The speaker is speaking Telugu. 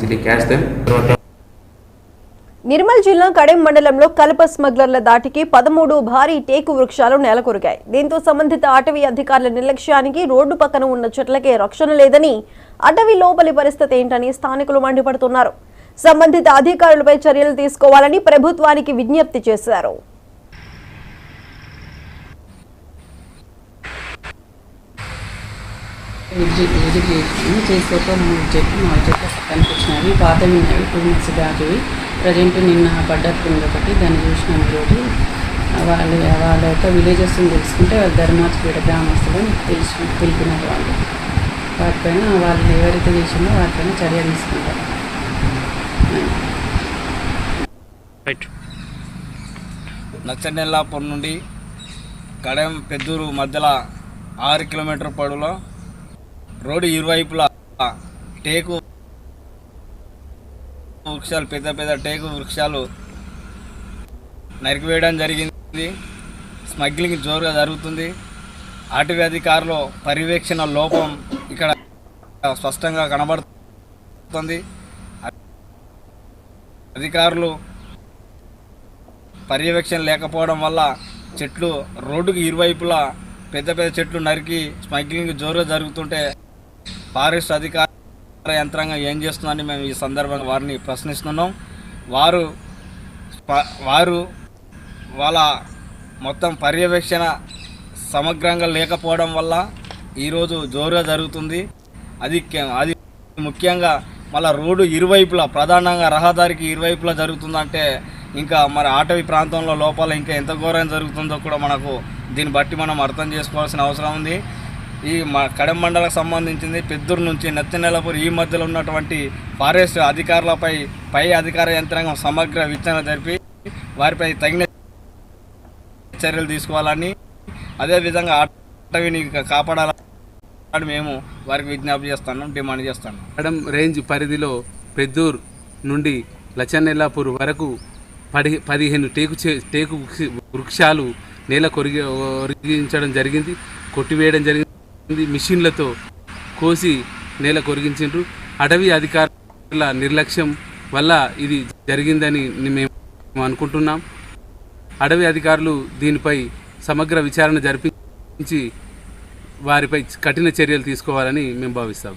basically catch them. నిర్మల్ జిల్లా కడెం మండలంలో కలప స్మగ్లర్ల దాటికి 13 భారీ టేకు వృక్షాలు నేలకొరిగాయి. దీంతో సంబంధిత అటవీ అధికారుల నిర్లక్ష్యానికి రోడ్డు పక్కన ఉన్న చెట్లకే రక్షణ లేదని, అటవీ లోపలి పరిస్థితి ఏంటని స్థానికులు మండిపడుతున్నారు. సంబంధిత అధికారులపై చర్యలు తీసుకోవాలని ప్రభుత్వానికి విజ్ఞప్తి చేశారు. చేసేక 3 చెట్లు 4 చెట్లు కనిపించినవి, పాతవి ఉన్నవి, 2 months బ్యాక్వి. ప్రజెంట్ నిన్న పడ్డట్టుంది ఒకటి, దాన్ని చూసినాం ఈరోజు. వాళ్ళ యొక్క విలేజెస్ని తెలుసుకుంటే వాళ్ళు ధర్మాజపేట గ్రామస్తులు తెలిపినారు. వాటిపైన వాళ్ళు ఎవరైతే చేసిందో వాటిపైన చర్య తీసుకుంటారు. నచ్చనెల్లాపూర్ నుండి కడెం పెద్దూరు మధ్యలో 6 కిలోమీటర్ పొడవులో రోడ్డు ఇరువైపులా టేకు వృక్షాలు, పెద్ద పెద్ద టేకు వృక్షాలు నరికివేయడం జరిగింది. స్మగ్లింగ్ జోరుగా జరుగుతుంది. అటవీ అధికారులు పర్యవేక్షణ లోపం ఇక్కడ స్పష్టంగా కనబడుతుంది. అధికారులు పర్యవేక్షణ లేకపోవడం వల్ల చెట్లు రోడ్డుకి ఇరువైపులా పెద్ద పెద్ద చెట్లు నరికి స్మగ్లింగ్ జోరుగా జరుగుతుంటే ఫారెస్ట్ అధికార యంత్రాంగం ఏం చేస్తుందని మేము ఈ సందర్భంగా వారిని ప్రశ్నిస్తున్నాం. వాళ్ళ మొత్తం పర్యవేక్షణ సమగ్రంగా లేకపోవడం వల్ల ఈరోజు జోరుగా జరుగుతుంది. అది ముఖ్యంగా మళ్ళీ రోడ్డు ఇరువైపులా, ప్రధానంగా రహదారికి ఇరువైపులా జరుగుతుందంటే ఇంకా మరి అటవీ ప్రాంతంలో లోపల ఇంకా ఎంత ఘోరంగా జరుగుతుందో కూడా మనకు దీన్ని బట్టి మనం అర్థం చేసుకోవాల్సిన అవసరం ఉంది. ఈ కడెం మండలకు సంబంధించింది పెద్దూరు నుంచి నచ్చనెల్లాపూర్ ఈ మధ్యలో ఉన్నటువంటి ఫారెస్ట్ అధికారులపై అధికార యంత్రాంగం సమగ్ర విచారణ జరిపి వారిపై తగిన చర్యలు తీసుకోవాలని, అదేవిధంగా అటవీని కాపాడాలని మేము వారికి విజ్ఞప్తి చేస్తున్నాం, డిమాండ్ చేస్తున్నాం. కడెం రేంజ్ పరిధిలో పెద్దూరు నుండి నచ్చనెల్లాపూర్ వరకు 15 టేకు వృక్షాలు నేల కొరిగించడం జరిగింది, కొట్టివేయడం జరిగింది. మిషన్లతో కోసి నేల కొరిగించారు. అటవీ అధికారుల నిర్లక్ష్యం వల్ల ఇది జరిగిందని మేము అనుకుంటున్నాం. అటవీ అధికారులు దీనిపై సమగ్ర విచారణ జరిపించి వారిపై కఠిన చర్యలు తీసుకోవాలని మేము భావిస్తాం.